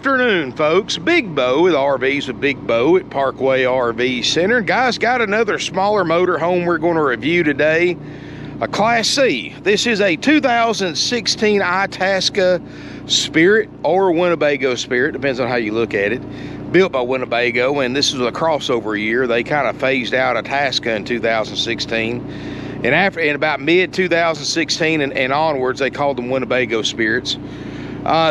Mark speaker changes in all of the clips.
Speaker 1: afternoon, folks. Big Bo with RVs with Big Bo at Parkway RV Center. Guys, got another smaller motorhome we're going to review today. A Class C. This is a 2016 Itasca Spirit or Winnebago Spirit, depends on how you look at it. Built by Winnebago, and this is a crossover year. They kind of phased out Itasca in 2016. And in about mid-2016 and onwards, they called them Winnebago Spirits.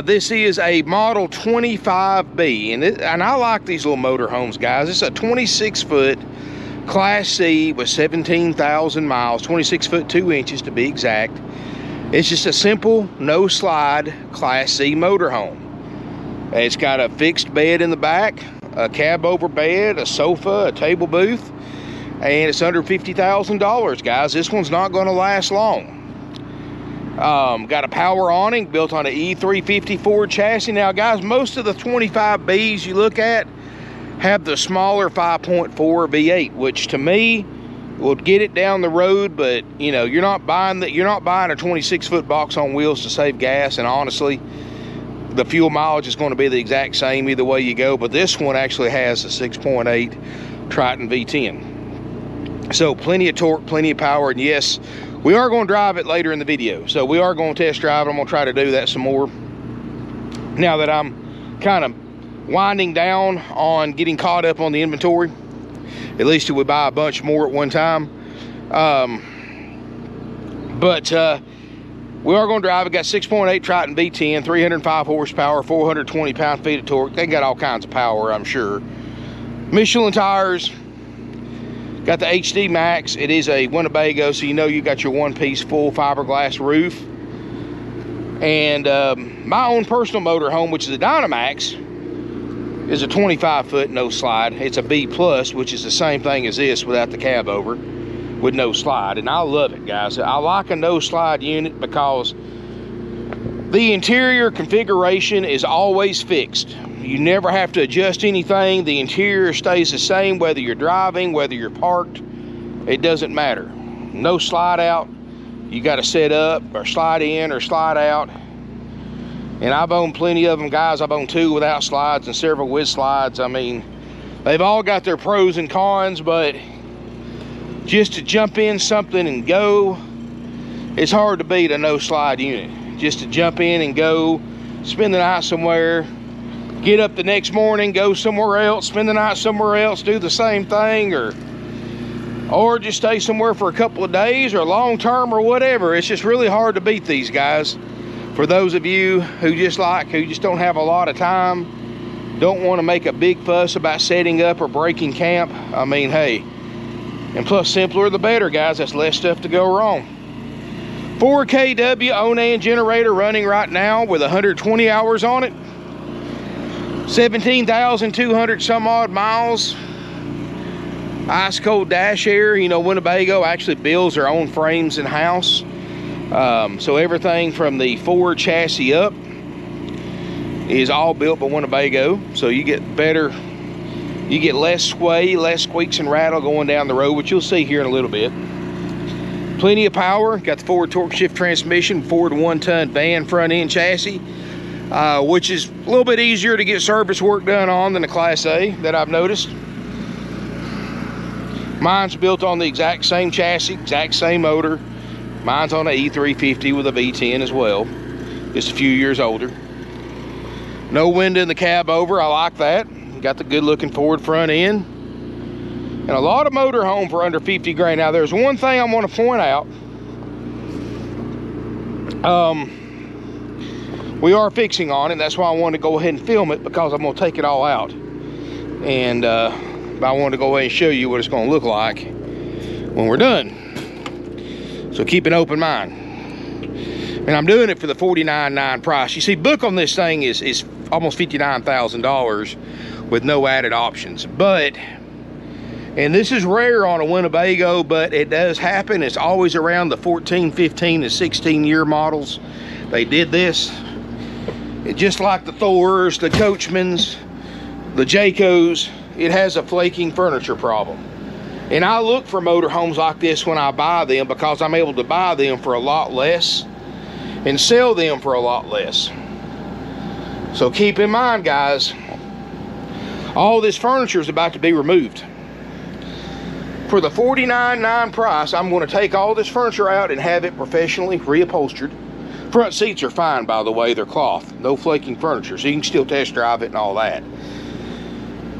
Speaker 1: This is a Model 25B, and I like these little motorhomes, guys. It's a 26-foot Class C with 17,000 miles, 26 foot 2 inches to be exact. It's just a simple, no-slide Class C motorhome. It's got a fixed bed in the back, a Cabover bed, a sofa, a table booth, and it's under $50,000, guys. This one's not going to last long. Got a power awning built on an E350 Ford chassis. Now, guys, most of the 25Bs you look at have the smaller 5.4 V8, which to me will get it down the road, but you know, you're not buying a 26-foot box on wheels to save gas, and honestly, the fuel mileage is going to be the exact same either way you go. But this one actually has a 6.8 Triton V10. So plenty of torque, plenty of power, and yes, we are going to drive it later in the video. So we are going to test drive it. I'm going to try to do that some more now that I'm kind of winding down on getting caught up on the inventory. At least we buy a bunch more at one time. We are going to drive it. Got 6.8 Triton V10, 305 horsepower, 420 pound-feet of torque. They got all kinds of power, I'm sure. Michelin tires. Got the HD Max. It is a Winnebago, so you know you got your one-piece full fiberglass roof. And my own personal motorhome, which is a Dynamax, is a 25-foot no slide. It's a B+, which is the same thing as this without the cab over, with no slide. And I love it, guys. I like a no slide unit because the interior configuration is always fixed. You never have to adjust anything. The interior stays the same whether you're driving, whether you're parked. It doesn't matter. No slide out. You got to set up or slide in or slide out. And I've owned plenty of them, guys. I've owned 2 without slides and several with slides. I mean, they've all got their pros and cons, but just to jump in something and go, it's hard to beat a no slide unit. Just to jump in and go, spend the night somewhere, get up the next morning, go somewhere else, spend the night somewhere else, do the same thing, or just stay somewhere for a couple of days or long term or whatever. It's just really hard to beat these guys. For those of you who just don't have a lot of time, don't want to make a big fuss about setting up or breaking camp, I mean, hey, and plus simpler the better, guys. That's less stuff to go wrong. 4 kW Onan generator running right now with 120 hours on it. 17,200 some odd miles. Ice cold dash air. You know, Winnebago actually builds their own frames in house. So everything from the Ford chassis up is all built by Winnebago. So you get less sway, less squeaks and rattle going down the road, which you'll see here in a little bit. Plenty of power. Got the Ford torque shift transmission, Ford 1-ton van front end chassis, which is a little bit easier to get service work done on than the Class A that I've noticed. Mine's built on the exact same chassis, exact same motor. Mine's on an E350 with a V10 as well, just a few years older. No window in the cab over. I like that. Got the good looking Ford front end. And a lot of motorhome for under 50 grand. Now, there's one thing I want to point out. We are fixing on it. That's why I want to go ahead and film it, because I'm going to take it all out. And I want to go ahead and show you what it's going to look like when we're done. So keep an open mind. And I'm doing it for the $49,900 price. You see, book on this thing is almost $59,000 with no added options. But, and this is rare on a Winnebago, but it does happen. It's always around the 14, 15, and 16 year models. They did this. It, just like the Thors, the Coachmans, the Jaycos, it has a flaking furniture problem. And I look for motorhomes like this when I buy them, because I'm able to buy them for a lot less and sell them for a lot less. So keep in mind, guys, all this furniture is about to be removed. For the $49.9 price, I'm going to take all this furniture out and have it professionally reupholstered. Front seats are fine, by the way. They're cloth. No flaking furniture, so you can still test drive it and all that.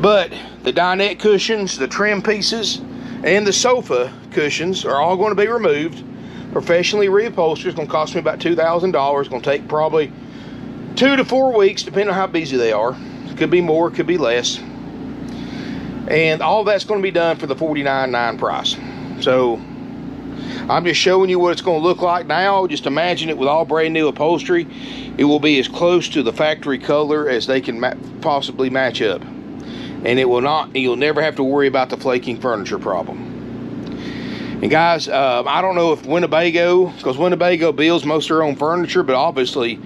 Speaker 1: But the dinette cushions, the trim pieces, and the sofa cushions are all going to be removed. Professionally reupholstered. It's going to cost me about $2,000. It's going to take probably 2 to 4 weeks, depending on how busy they are. Could be more, could be less. And all that's going to be done for the $49.9 price. So I'm just showing you what it's going to look like now. Just imagine it with all brand new upholstery. It will be as close to the factory color as they can possibly match up. And it will not, you'll never have to worry about the flaking furniture problem. And guys, I don't know if Winnebago, because Winnebago builds most of their own furniture, but obviously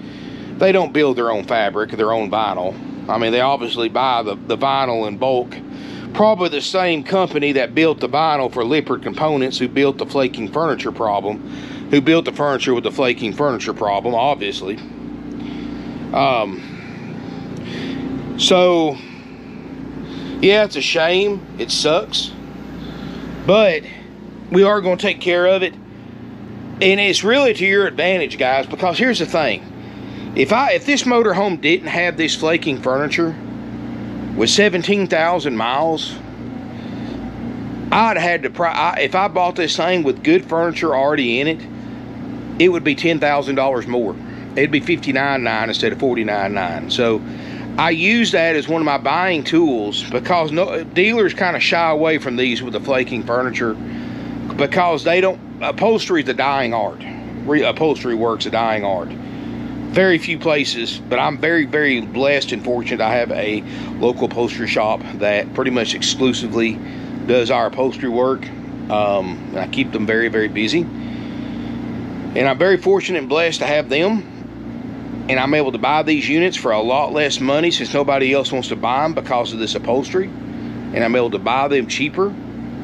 Speaker 1: they don't build their own fabric, their own vinyl. I mean, they obviously buy the vinyl in bulk. Probably the same company that built the vinyl for Lippert Components, who built the flaking furniture problem, who built the furniture with the flaking furniture problem, obviously. So, yeah, it's a shame. It sucks. But we are going to take care of it. And it's really to your advantage, guys, because here's the thing. If this motorhome didn't have this flaking furniture, with 17,000 miles, I'd had to, if I bought this thing with good furniture already in it, it would be $10,000 more. It'd be $59.9 instead of $49.9. So I use that as one of my buying tools, because dealers kind of shy away from these with the flaking furniture, because they don't, upholstery is a dying art. Upholstery work's a dying art. Very few places, but I'm very, very blessed and fortunate. I have a local upholstery shop that pretty much exclusively does our upholstery work. And I keep them very, very busy. And I'm very fortunate and blessed to have them. And I'm able to buy these units for a lot less money, since nobody else wants to buy them because of this upholstery. And I'm able to buy them cheaper,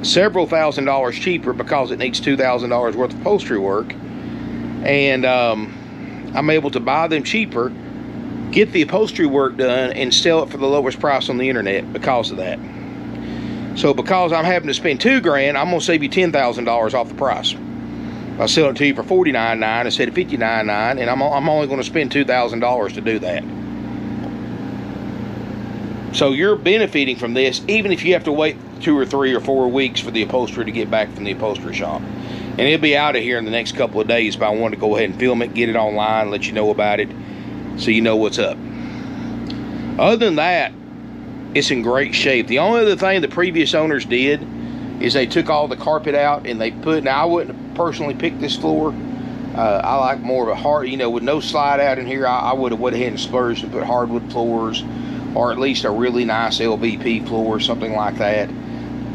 Speaker 1: several $1,000s cheaper, because it needs $2,000 worth of upholstery work. And I'm able to buy them cheaper, get the upholstery work done, and sell it for the lowest price on the internet because of that. So because I'm having to spend $2,000, I'm gonna save you $10,000 off the price. I'll sell it to you for $49.9 instead of $59.9, and I'm only gonna spend $2,000 to do that. So you're benefiting from this, even if you have to wait 2 or 3 or 4 weeks for the upholstery to get back from the upholstery shop. And it'll be out of here in the next couple of days, but I wanted to go ahead and film it, get it online, let you know about it, so you know what's up. Other than that, it's in great shape. The only other thing the previous owners did is they took all the carpet out and they put, now I wouldn't personally pick this floor. I like more of a hard, you know, with no slide out in here, I would have went ahead and splurged and put hardwood floors, or at least a really nice LVP floor or something like that.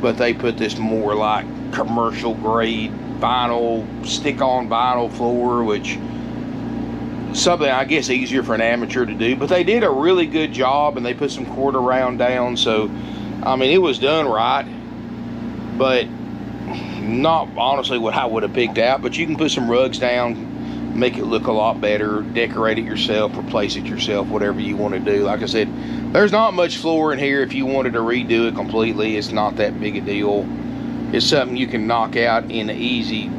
Speaker 1: But they put this more like commercial grade vinyl, stick-on vinyl floor, which something I guess easier for an amateur to do, but they did a really good job, and they put some quarter round down. So I mean, it was done right, but not honestly what I would have picked out. But you can put some rugs down, make it look a lot better, decorate it yourself, replace it yourself, whatever you want to do. Like I said, there's not much floor in here. If you wanted to redo it completely, it's not that big a deal. It's something you can knock out in an easy,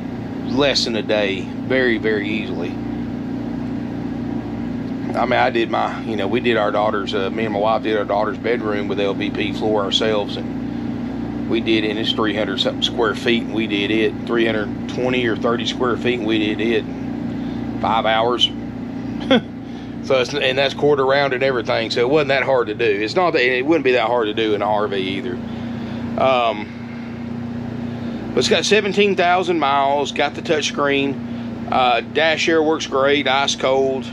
Speaker 1: less than a day, very, very easily. I mean, I did my, you know, we did our daughter's, me and my wife did our daughter's bedroom with LVP floor ourselves, and we did it, and it's 300 something square feet, and we did it 320 or 30 square feet, and we did it in 5 hours. So it's, and that's quarter round and everything, so it wasn't that hard to do. It's not that, it wouldn't be that hard to do in an RV either. But it's got 17,000 miles, got the touchscreen, dash air works great, ice cold.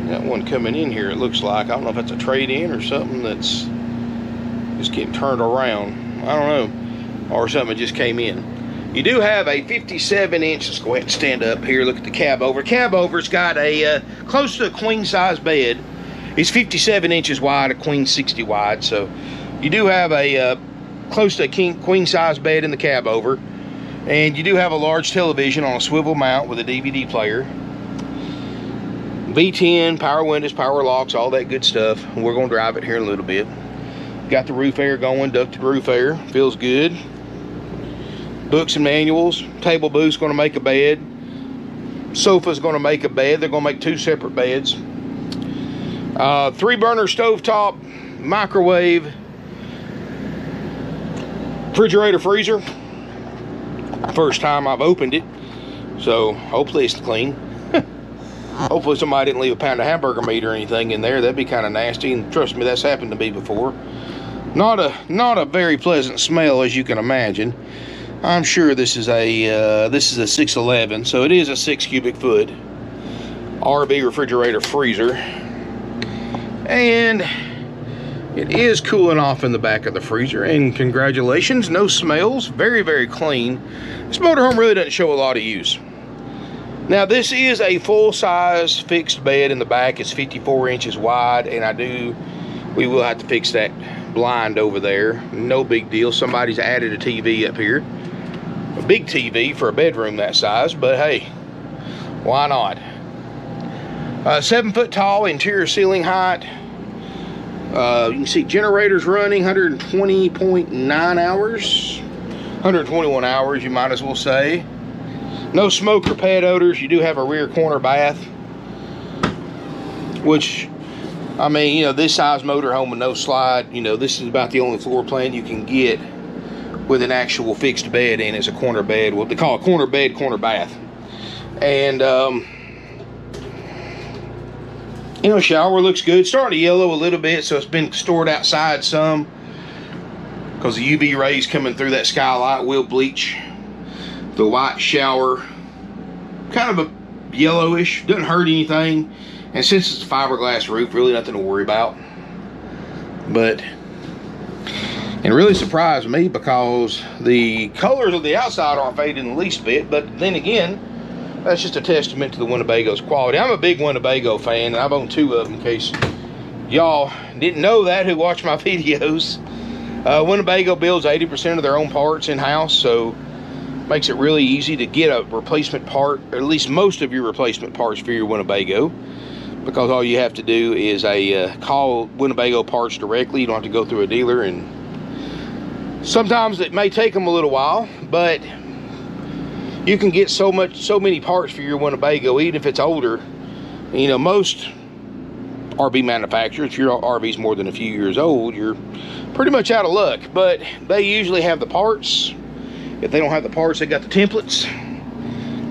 Speaker 1: Got one coming in here, it looks like. I don't know if that's a trade-in or something that's just getting turned around. I don't know. Or something that just came in. You do have a 57-inch, let's go ahead and stand up here, look at the Cabover. Cabover's got a close to a queen-size bed. It's 57 inches wide, a queen 60 wide, so you do have a close to a queen-size bed in the Cabover. And you do have a large television on a swivel mount with a DVD player. V10, power windows, power locks, all that good stuff. We're going to drive it here in a little bit. Got the roof air going, ducted roof air, feels good. Books and manuals. Table booth's going to make a bed. Sofa's going to make a bed. They're going to make 2 separate beds. 3-burner stovetop, microwave, refrigerator, freezer. First time I've opened it, so hopefully it's clean. Hopefully somebody didn't leave a pound of hamburger meat or anything in there. That'd be kind of nasty, and trust me, that's happened to me before. Not a very pleasant smell, as you can imagine. I'm sure this is a 611, so it is a 6 cubic foot RV refrigerator freezer, and it is cooling off in the back of the freezer. And congratulations, no smells, very, very clean. This motorhome really doesn't show a lot of use. Now, this is a full-size fixed bed in the back. It's 54 inches wide, and we will have to fix that blind over there. No big deal. Somebody's added a TV up here. A big TV for a bedroom that size, but hey, why not? 7 foot tall interior ceiling height. You can see generators running 120.9 hours. 121 hours, you might as well say. No smoke or pet odors. You do have a rear corner bath, which, I mean, you know, this size motorhome with no slide, you know, this is about the only floor plan you can get with an actual fixed bed in. Is a corner bed, what they call a corner bed, corner bath. And you know, shower looks good. Starting to yellow a little bit, so it's been stored outside some, because the UV rays coming through that skylight will bleach the white shower. Kind of a yellowish, doesn't hurt anything, and since it's a fiberglass roof, really nothing to worry about. But it really surprised me, because the colors of the outside aren't faded in the least bit. But then again, that's just a testament to the Winnebago's quality. I'm a big Winnebago fan, and I've owned 2 of them, in case y'all didn't know that who watch my videos. Winnebago builds 80% of their own parts in-house, so makes it really easy to get a replacement part, or at least most of your replacement parts for your Winnebago, because all you have to do is call Winnebago parts directly. You don't have to go through a dealer, and sometimes it may take them a little while, but you can get so many parts for your Winnebago, even if it's older. You know, most RV manufacturers, if your RV's more than a few years old, you're pretty much out of luck. But they usually have the parts. If they don't have the parts, they got the templates.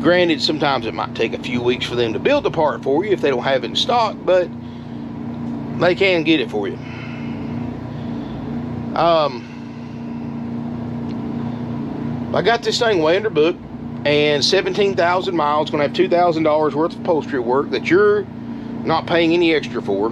Speaker 1: Granted, sometimes it might take a few weeks for them to build the part for you if they don't have it in stock, but they can get it for you. I got this thing way under book, and 17,000 miles. Gonna have $2,000 worth of upholstery work that you're not paying any extra for.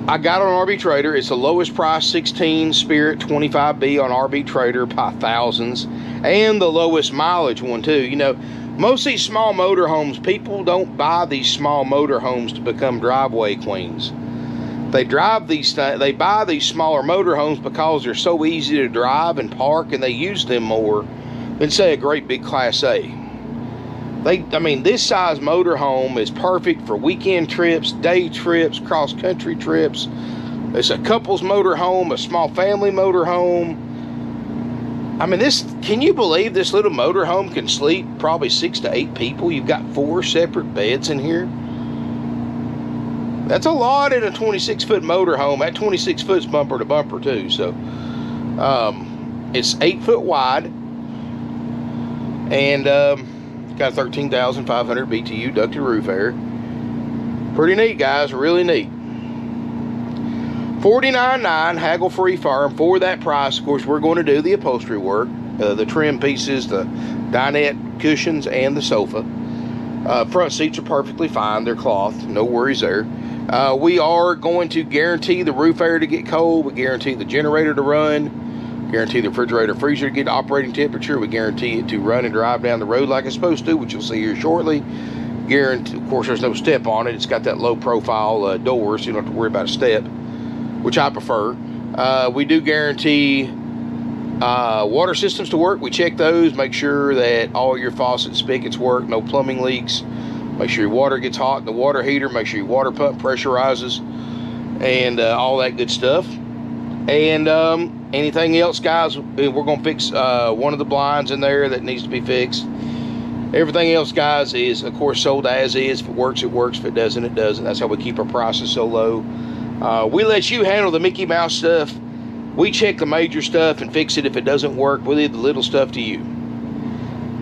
Speaker 1: I got on RV Trader. It's the lowest price 16 Spirit 25B on RV Trader by thousands, and the lowest mileage one too. You know, most of these small motorhomes, people don't buy these small motorhomes to become driveway queens. They buy these smaller motorhomes because they're so easy to drive and park, and they use them more than, say, a great big Class A. I mean, this size motorhome is perfect for weekend trips, day trips, cross-country trips. It's a couple's motorhome, a small family motorhome. I mean, can you believe this little motorhome can sleep probably 6 to 8 people? You've got 4 separate beds in here. That's a lot in a 26-foot motorhome. That 26 foot's bumper to bumper too. So it's 8 foot wide, and got 13,500 BTU ducted roof air. Pretty neat, guys, really neat. $49.9 haggle-free firm. For that price, of course, we're going to do the upholstery work, the trim pieces, the dinette cushions, and the sofa. Front seats are perfectly fine. They're cloth, no worries there. We are going to guarantee the roof air to get cold. We guarantee the generator to run. Guarantee the refrigerator freezer to get operating temperature. We guarantee it to run and drive down the road like it's supposed to, which you'll see here shortly. Guarantee, of course, there's no step on it. It's got that low profile door, so you don't have to worry about a step, which I prefer. We do guarantee water systems to work. We check those, make sure that all your faucet spigots work, no plumbing leaks, Make sure your water gets hot in the water heater. Make sure your water pump pressurizes, and all that good stuff. And anything else, guys, we're going to fix one of the blinds in there that needs to be fixed. Everything else, guys, is, of course, sold as is. If it works, it works. If it doesn't, it doesn't. That's how we keep our prices so low. We let you handle the Mickey Mouse stuff. We check the major stuff and fix it. If it doesn't work, we'll leave the little stuff to you.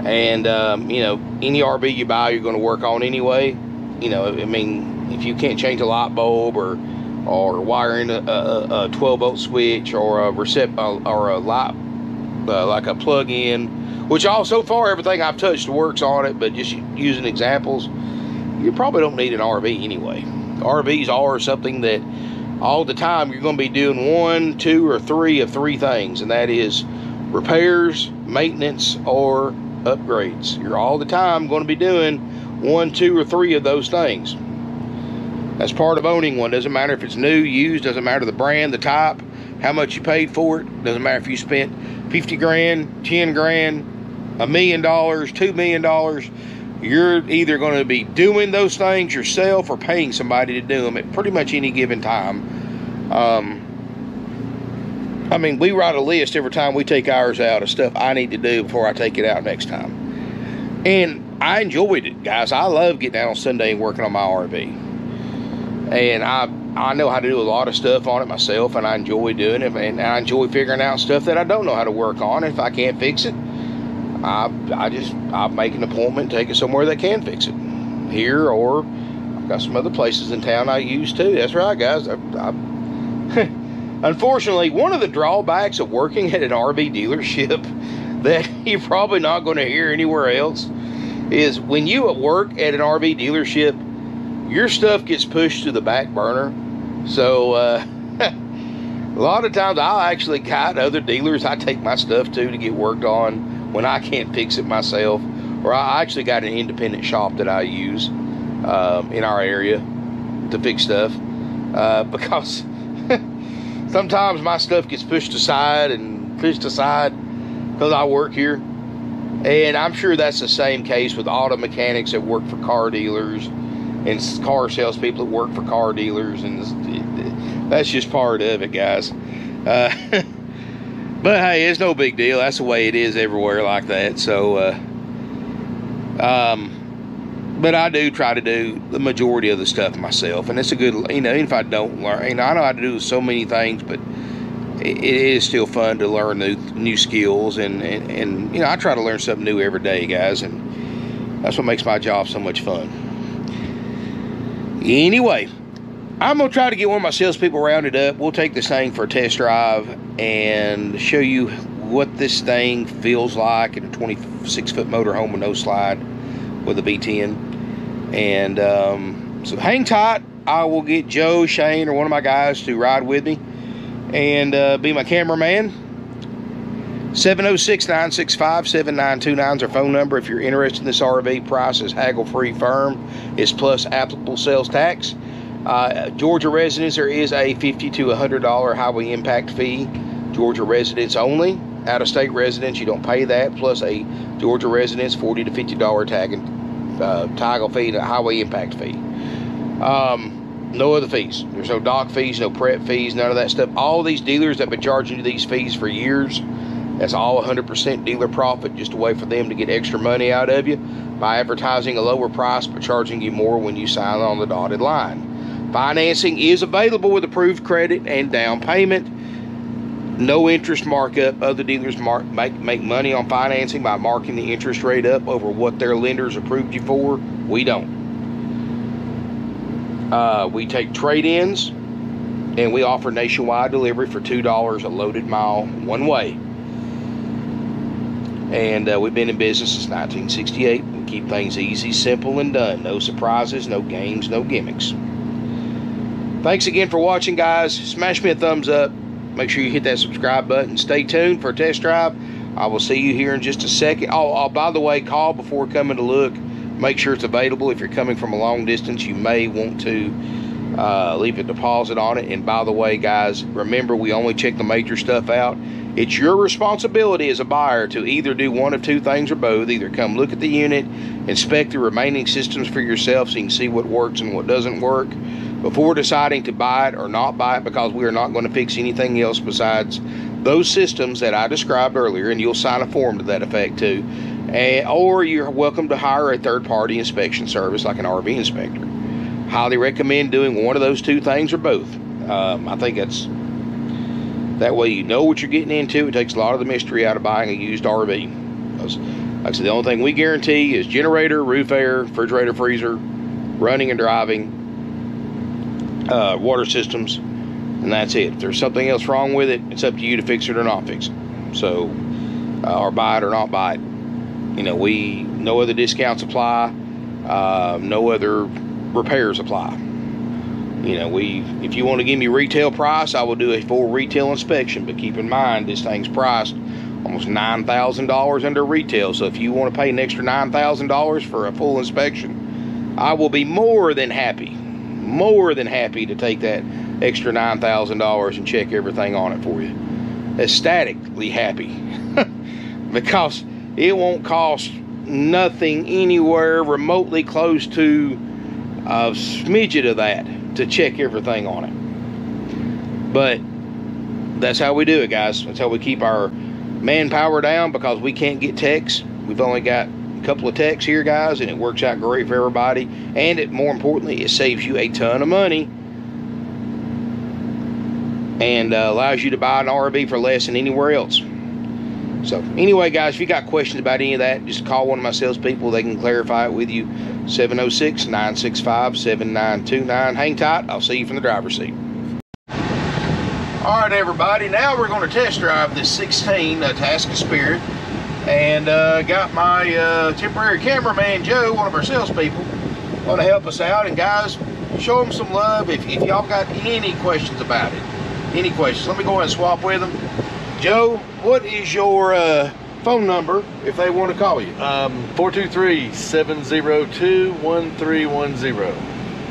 Speaker 1: And, you know, any RV you buy, you're going to work on anyway. You know, I mean, if you can't change a light bulb or wiring a 12-volt switch or a light, like a plug-in, which so far everything I've touched works on it, but just using examples, you probably don't need an RV anyway. RVs are something that all the time you're going to be doing 1, 2, or 3 of 3 things, and that is repairs, maintenance, or upgrades. You're all the time going to be doing 1, 2, or 3 of those things. That's part of owning one. Doesn't matter if it's new, used, doesn't matter the brand, the type, how much you paid for it. Doesn't matter if you spent 50 grand, 10 grand, $1 million, $2 million. You're either going to be doing those things yourself or paying somebody to do them at pretty much any given time. I mean, we write a list every time we take ours out of stuff I need to do before I take it out next time. And I enjoyed it, guys. I love getting out on Sunday and working on my RV. And I know how to do a lot of stuff on it myself, and I enjoy doing it. And I enjoy figuring out stuff that I don't know how to work on. If I can't fix it, I make an appointment, take it somewhere that can fix it. Here, or I've got some other places in town I use too. That's right, guys. Unfortunately, one of the drawbacks of working at an RV dealership that you're probably not going to hear anywhere else is when you work at an RV dealership, your stuff gets pushed to the back burner. So a lot of times I'll actually guide other dealers I take my stuff to get worked on when I can't fix it myself. Or I actually got an independent shop that I use in our area to fix stuff, because sometimes my stuff gets pushed aside because I work here. And I'm sure that's the same case with auto mechanics that work for car dealers and car salespeople that work for car dealers, and that's just part of it, guys. But hey, it's no big deal. That's the way it is everywhere like that. So but I do try to do the majority of the stuff myself, and it's a good, you know, even if I don't learn, you know, I know how to do so many things, but it is still fun to learn new skills, and you know, I try to learn something new every day, guys, and that's what makes my job so much fun. Anyway, I'm going to try to get one of my salespeople rounded up. We'll take this thing for a test drive and show you what this thing feels like in a 26-foot motorhome with no slide with a V10. And so hang tight. I will get Joe, Shane, or one of my guys to ride with me and be my cameraman. 706-965-7929 is our phone number. If you're interested in this RV, price is haggle-free firm. It's plus applicable sales tax. Georgia residents, there is a $50 to $100 highway impact fee. Georgia residents only. Out-of-state residents, you don't pay that, plus a Georgia residents $40 to $50 toggle fee and a highway impact fee. No other fees. There's no dock fees, no prep fees, none of that stuff. All these dealers that have been charging you these fees for years, that's all 100% dealer profit, just a way for them to get extra money out of you by advertising a lower price but charging you more when you sign on the dotted line. Financing is available with approved credit and down payment. No interest markup. Other dealers make money on financing by marking the interest rate up over what their lenders approved you for. We don't. We take trade-ins, and we offer nationwide delivery for $2 a loaded mile one way. And we've been in business since 1968. We keep things easy, simple, and done. No surprises, no games, no gimmicks. Thanks again for watching, guys. Smash me a thumbs up. Make sure you hit that subscribe button. Stay tuned for a test drive. I will see you here in just a second. Oh, by the way, call before coming to look. Make sure it's available. If you're coming from a long distance, you may want to leave a deposit on it. And by the way, guys, remember, we only check the major stuff out. It's your responsibility as a buyer to either do one of two things or both. Either come look at the unit, inspect the remaining systems for yourself so you can see what works and what doesn't work before deciding to buy it or not buy it, because we are not going to fix anything else besides those systems that I described earlier, and you'll sign a form to that effect too. Or you're welcome to hire a third-party inspection service like an RV inspector. Highly recommend doing one of those two things or both. I think that way you know what you're getting into. It takes a lot of the mystery out of buying a used RV. Because, like I said, the only thing we guarantee is generator, roof air, refrigerator, freezer, running and driving, water systems, and that's it. If there's something else wrong with it, it's up to you to fix it or not fix it. So, or buy it or not buy it. You know, no other discounts apply, no other repairs apply. You know, if you want to give me retail price, I will do a full retail inspection, but keep in mind this thing's priced almost $9,000 under retail. So if you want to pay an extra $9,000 for a full inspection, I will be more than happy to take that extra $9,000 and check everything on it for you. Ecstatically happy. Because it won't cost nothing anywhere remotely close to a smidget of that to check everything on it. But that's how we do it, guys. That's how we keep our manpower down, because we can't get techs. We've only got a couple of techs here, guys, and it works out great for everybody. And more importantly, it saves you a ton of money and allows you to buy an RV for less than anywhere else. So anyway, guys, if you got questions about any of that, just call one of my salespeople. They can clarify it with you. 706-965-7929. Hang tight. I'll see you from the driver's seat. All right, everybody. Now we're going to test drive this 16 Itasca Spirit. And got my temporary cameraman, Joe, one of our salespeople, going to help us out. And guys, show them some love if y'all got any questions about it. Any questions. Let me go ahead and swap with them. Joe, what is your phone number if they want to call you?
Speaker 2: 423-702-1310.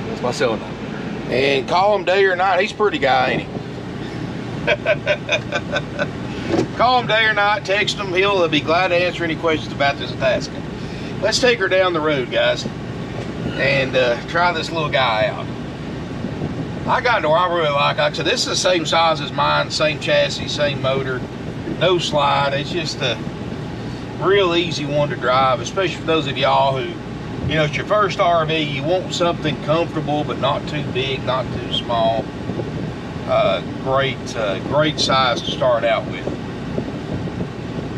Speaker 2: That's my cell number.
Speaker 1: And call him day or night. He's a pretty guy, ain't he? Call him day or night, text him. He'll be glad to answer any questions about this Itasca. Let's take her down the road, guys, and try this little guy out. I got into where I really like I said, this is the same size as mine, same chassis, same motor, no slide. It's just a real easy one to drive, especially for those of y'all who, you know, it's your first RV. You want something comfortable, but not too big, not too small. Great size to start out with.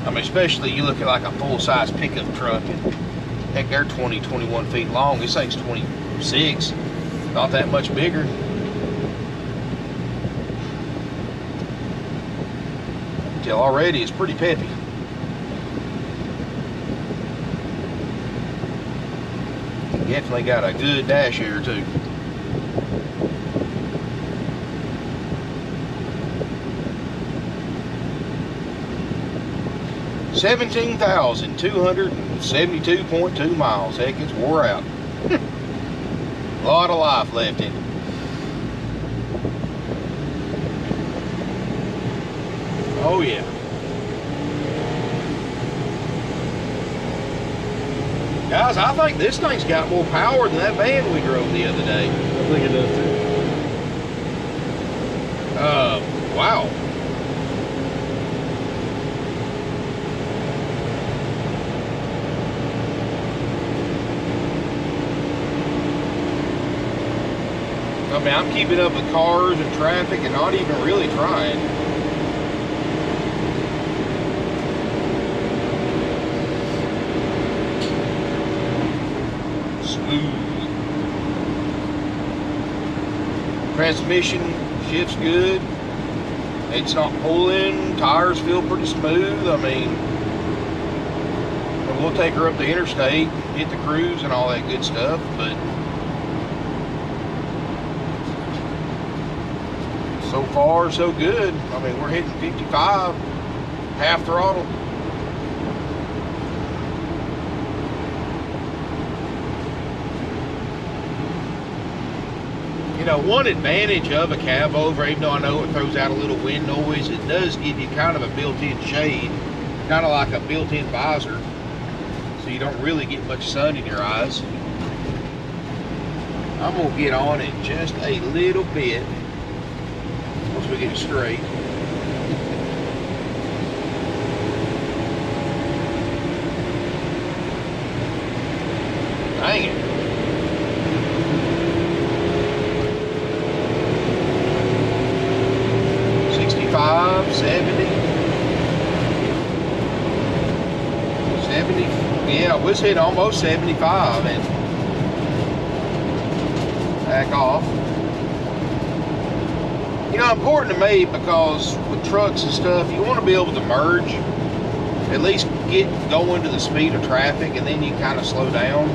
Speaker 1: I mean, especially you look at like a full-size pickup truck, and heck, they're 21 feet long. This thing's 26, not that much bigger. Till already it's pretty peppy. Definitely got a good dash here too. $17,272.2 miles. Heck, it's wore out. A lot of life left in it. Oh yeah. Guys, I think this thing's got more power than that van we drove the other day.
Speaker 2: I think it does too.
Speaker 1: Wow. I mean, I'm keeping up with cars and traffic and not even really trying. Smooth. Transmission shifts good. It's not pulling. Tires feel pretty smooth. I mean, we'll take her up the interstate, hit the cruise and all that good stuff, but so far, so good. I mean, we're hitting 55, half throttle. You Now, one advantage of a Cabover, even though I know it throws out a little wind noise, it does give you kind of a built-in shade, kind of like a built-in visor, so you don't really get much sun in your eyes. I'm gonna get on it just a little bit once we get it straight. Dang it. $65, $70, yeah, we was hitting almost 75 and back off. You know, important to me because with trucks and stuff, you want to be able to merge, at least get going to the speed of traffic, and then you kind of slow down.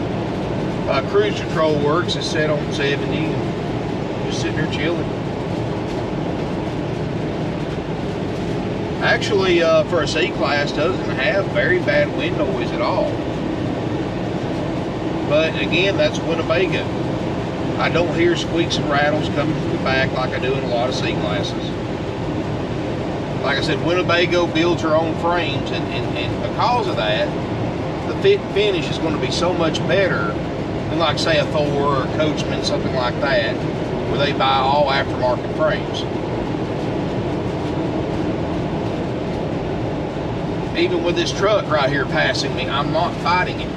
Speaker 1: Cruise control works, it's set on 70 and just sitting there chilling. Actually, for a C-Class, doesn't have very bad wind noise at all. But again, that's Winnebago. I don't hear squeaks and rattles coming from the back like I do in a lot of C-Classes. Like I said, Winnebago builds her own frames, and because of that, the fit and finish is going to be so much better than, like, say, a Thor or a Coachman, something like that, where they buy all aftermarket frames. Even with this truck right here passing me, I'm not fighting it.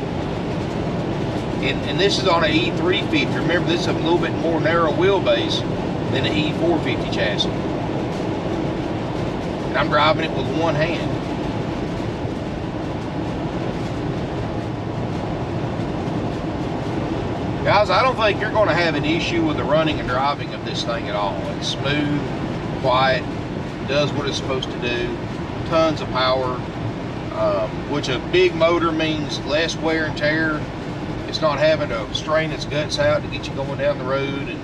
Speaker 1: And this is on an E350. Remember, this is a little bit more narrow wheelbase than an E450 chassis. And I'm driving it with one hand. Guys, I don't think you're going to have an issue with the running and driving of this thing at all. It's smooth, quiet, does what it's supposed to do, tons of power. Which a big motor means less wear and tear. It's not having to strain its guts out to get you going down the road,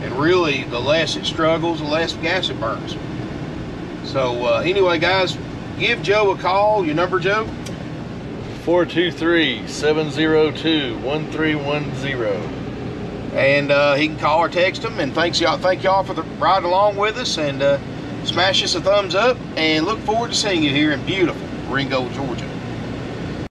Speaker 1: and really, the less it struggles, the less gas it burns. So anyway, guys, give Joe a call. Your number, Joe?
Speaker 2: 423-702-1310.
Speaker 1: And he can call or text him. And thank y'all for the ride along with us, and smash us a thumbs up, and look forward to seeing you here in beautiful Ringo, Georgia.